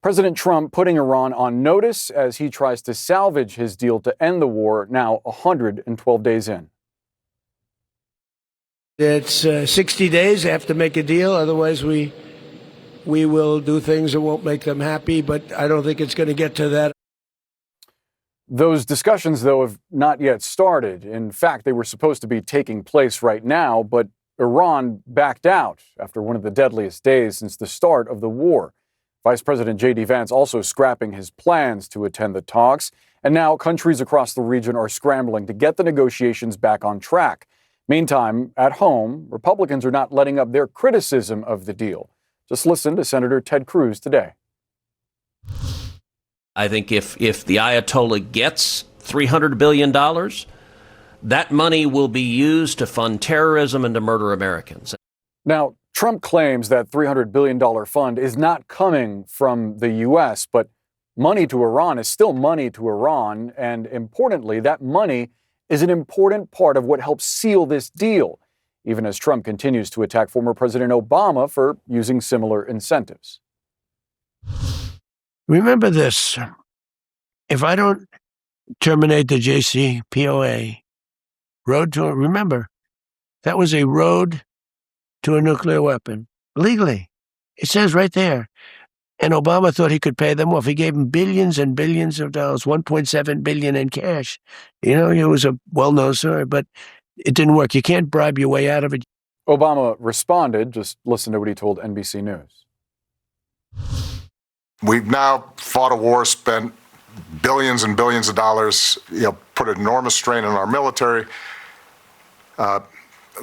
President Trump putting Iran on notice as he tries to salvage his deal to end the war, now 112 days in. It's 60 days. They have to make a deal. Otherwise, we will do things that won't make them happy. But I don't think it's going to get to that. Those discussions, though, have not yet started. In fact, they were supposed to be taking place right now, but Iran backed out after one of the deadliest days since the start of the war. Vice President J.D. Vance also scrapping his plans to attend the talks. And now countries across the region are scrambling to get the negotiations back on track. Meantime, at home, Republicans are not letting up their criticism of the deal. Just listen to Senator Ted Cruz today. I think if the Ayatollah gets $300 billion, that money will be used to fund terrorism and to murder Americans. Now, Trump claims that $300 billion fund is not coming from the U.S., but money to Iran is still money to Iran. And importantly, that money is an important part of what helps seal this deal, even as Trump continues to attack former President Obama for using similar incentives. Remember this. If I don't terminate the JCPOA, remember, that was a road to a nuclear weapon, legally. It says right there. And Obama thought he could pay them off. He gave them billions and billions of dollars, $1.7 billion in cash. You know, it was a well-known story, but it didn't work. You can't bribe your way out of it. Obama responded. Just listen to what he told NBC News. We've now fought a war, spent billions and billions of dollars, put an enormous strain on our military. A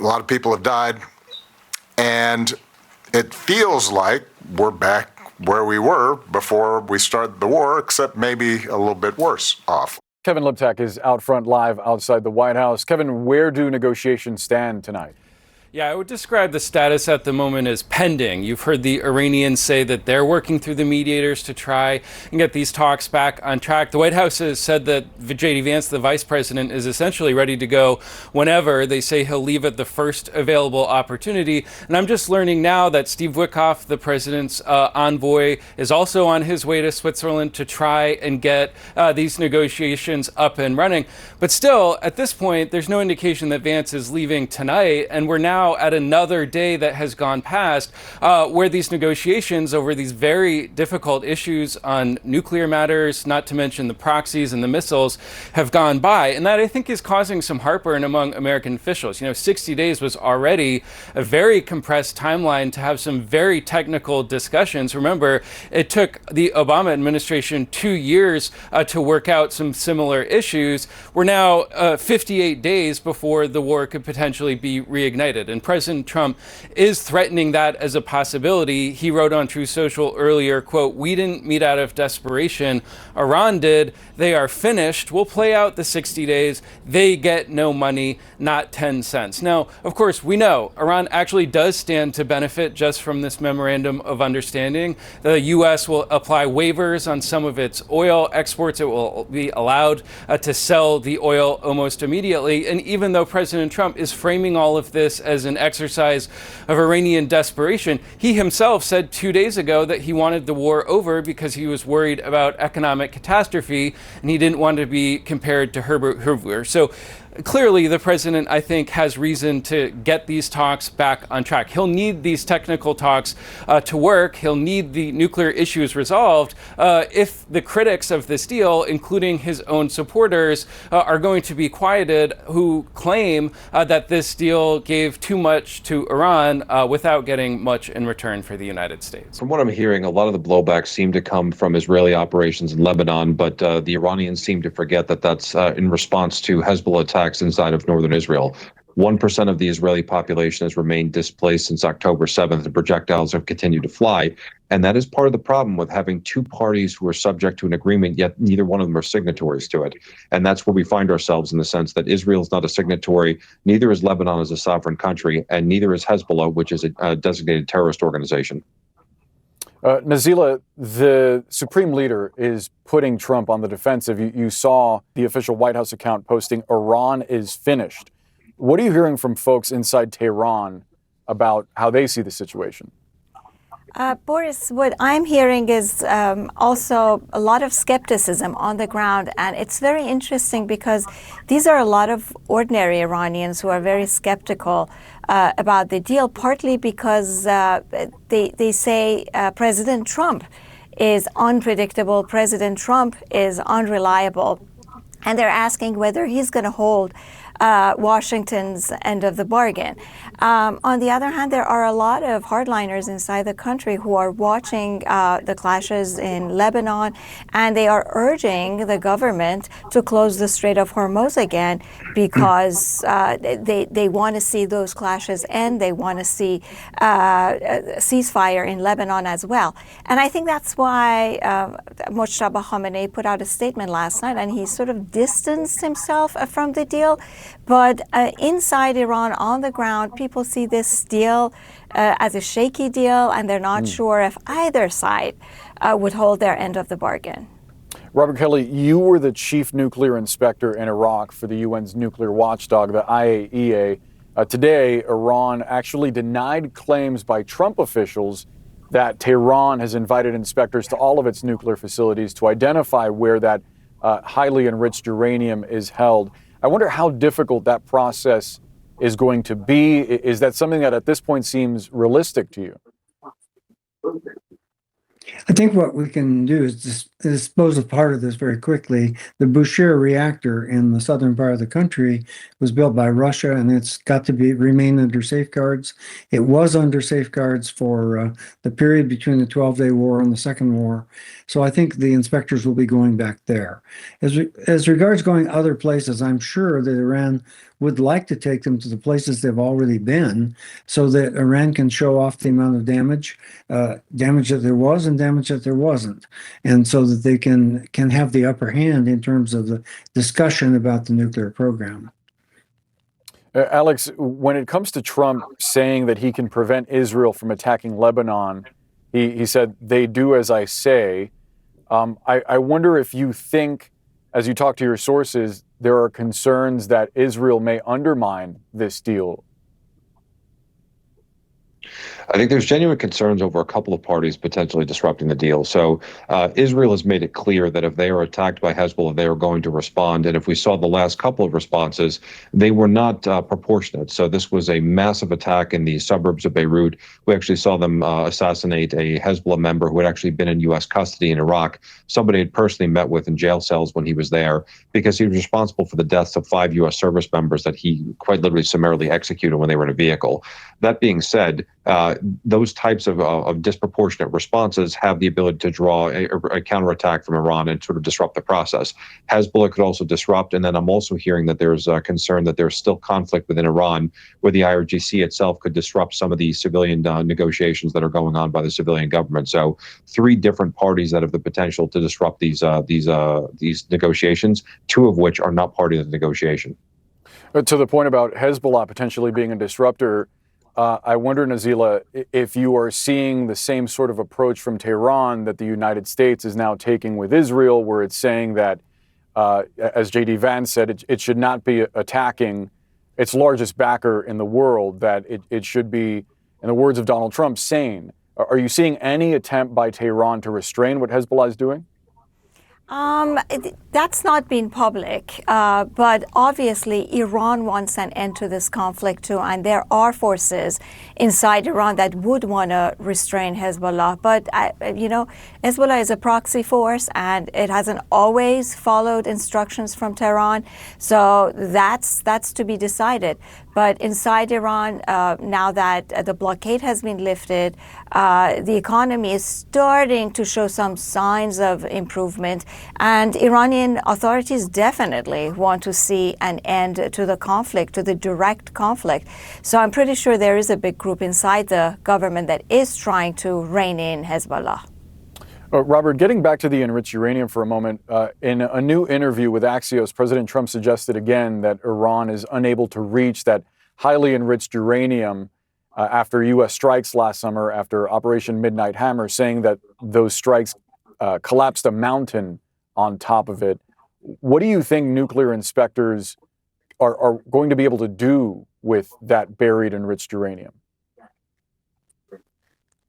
lot of people have died. And it feels like we're back where we were before we started the war, except maybe a little bit worse off. Kevin Liptak is out front live outside the White House. Kevin, where do negotiations stand tonight? Yeah, I would describe the status at the moment as pending. You've heard the Iranians say that they're working through the mediators to try and get these talks back on track. The White House has said that J.D. Vance, the vice president, is essentially ready to go whenever. They say he'll leave at the first available opportunity. And I'm just learning now that Steve Witkoff, the president's envoy, is also on his way to Switzerland to try and get these negotiations up and running. But still, at this point, there's no indication that Vance is leaving tonight. And we're now at another day that has gone past where these negotiations over these very difficult issues on nuclear matters, not to mention the proxies and the missiles, have gone by. And that, I think, is causing some heartburn among American officials. 60 days was already a very compressed timeline to have some very technical discussions. Remember, it took the Obama administration 2 years to work out some similar issues. We're now 58 days before the war could potentially be reignited. And President Trump is threatening that as a possibility. He wrote on Truth Social earlier, quote, "We didn't meet out of desperation. Iran did. They are finished. We'll play out the 60 days. They get no money, not 10 cents. Now, of course, we know Iran actually does stand to benefit just from this memorandum of understanding. The U.S. will apply waivers on some of its oil exports. It will be allowed to sell the oil almost immediately. And even though President Trump is framing all of this as an exercise of Iranian desperation, he himself said 2 days ago that he wanted the war over because he was worried about economic catastrophe and he didn't want to be compared to Herbert Hoover. So clearly, the president, I think, has reason to get these talks back on track. He'll need these technical talks to work. He'll need the nuclear issues resolved if the critics of this deal, including his own supporters, are going to be quieted, who claim that this deal gave too much to Iran without getting much in return for the United States. From what I'm hearing, a lot of the blowback seemed to come from Israeli operations in Lebanon, but the Iranians seem to forget that that's in response to Hezbollah attacks inside of northern Israel. 1% of the Israeli population has remained displaced since October 7th, and projectiles have continued to fly. And that is part of the problem with having two parties who are subject to an agreement, yet neither one of them are signatories to it. And that's where we find ourselves, in the sense that Israel is not a signatory, neither is Lebanon as a sovereign country, and neither is Hezbollah, which is a designated terrorist organization. Nazila, the Supreme Leader is putting Trump on the defensive. You saw the official White House account posting, "Iran is finished." What are you hearing from folks inside Tehran about how they see the situation? Boris, what I'm hearing is also a lot of skepticism on the ground. And it's very interesting because these are a lot of ordinary Iranians who are very skeptical about the deal, partly because they say President Trump is unpredictable, President Trump is unreliable. And they're asking whether he's going to hold Washington's end of the bargain. On the other hand, there are a lot of hardliners inside the country who are watching the clashes in Lebanon, and they are urging the government to close the Strait of Hormuz again because they want to see those clashes end. They want to see a ceasefire in Lebanon as well. And I think that's why Mojtaba Khamenei put out a statement last night, and he sort of distanced himself from the deal. But inside Iran, on the ground, people see this deal as a shaky deal, and they're not sure if either side would hold their end of the bargain. Robert Kelly, you were the chief nuclear inspector in Iraq for the UN's nuclear watchdog, the IAEA. Today, Iran actually denied claims by Trump officials that Tehran has invited inspectors to all of its nuclear facilities to identify where that highly enriched uranium is held. I wonder how difficult that process is going to be. Is that something that at this point seems realistic to you? I think what we can do is dispose of part of this very quickly. The Bushehr reactor in the southern part of the country was built by Russia, and it's got to remain under safeguards. It was under safeguards for the period between the 12-day war and the Second War. So I think the inspectors will be going back there. As regards going other places, I'm sure that Iran would like to take them to the places they've already been so that Iran can show off the amount of damage that there was and damage that there wasn't. And so that they can have the upper hand in terms of the discussion about the nuclear program. Alex, when it comes to Trump saying that he can prevent Israel from attacking Lebanon, he said, "They do as I say." I wonder if you think, as you talk to your sources, there are concerns that Israel may undermine this deal. I think there's genuine concerns over a couple of parties potentially disrupting the deal. So Israel has made it clear that if they are attacked by Hezbollah, they are going to respond. And if we saw the last couple of responses, they were not proportionate. So this was a massive attack in the suburbs of Beirut. We actually saw them assassinate a Hezbollah member who had actually been in U.S. custody in Iraq, somebody had personally met with in jail cells when he was there, because he was responsible for the deaths of 5 U.S. service members that he quite literally summarily executed when they were in a vehicle. That being said, those types of disproportionate responses have the ability to draw a counterattack from Iran and sort of disrupt the process. Hezbollah could also disrupt, and then I'm also hearing that there's a concern that there's still conflict within Iran, where the IRGC itself could disrupt some of the civilian negotiations that are going on by the civilian government. So 3 different parties that have the potential to disrupt these negotiations, 2 of which are not part of the negotiation. To the point about Hezbollah potentially being a disruptor, I wonder, Nazila, if you are seeing the same sort of approach from Tehran that the United States is now taking with Israel, where it's saying that, as J.D. Vance said, it should not be attacking its largest backer in the world, that it should be, in the words of Donald Trump, sane. Are you seeing any attempt by Tehran to restrain what Hezbollah is doing? That's not been public, but obviously Iran wants an end to this conflict too, and there are forces inside Iran that would want to restrain Hezbollah. But, Hezbollah is a proxy force, and it hasn't always followed instructions from Tehran, so that's to be decided. But inside Iran, now that the blockade has been lifted, the economy is starting to show some signs of improvement. And Iranian authorities definitely want to see an end to the conflict, to the direct conflict. So I'm pretty sure there is a big group inside the government that is trying to rein in Hezbollah. Robert, getting back to the enriched uranium for a moment, in a new interview with Axios, President Trump suggested again that Iran is unable to reach that highly enriched uranium after U.S. strikes last summer, after Operation Midnight Hammer, saying that those strikes collapsed a mountain on top of it. What do you think nuclear inspectors are going to be able to do with that buried enriched uranium?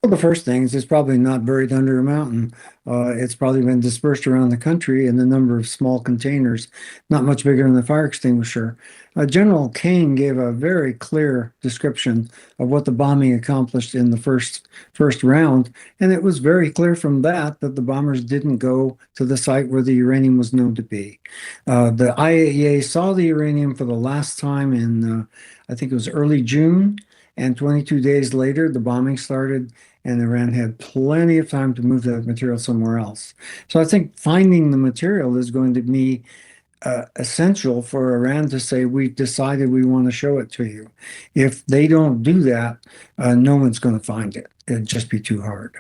Well, the first thing is it's probably not buried under a mountain. It's probably been dispersed around the country in the number of small containers, not much bigger than the fire extinguisher. General Kane gave a very clear description of what the bombing accomplished in the first round, and it was very clear from that that the bombers didn't go to the site where the uranium was known to be. The IAEA saw the uranium for the last time in, I think it was early June. And 22 days later, the bombing started, and Iran had plenty of time to move that material somewhere else. So I think finding the material is going to be essential for Iran to say, we've decided we want to show it to you. If they don't do that, no one's going to find it. It'd just be too hard.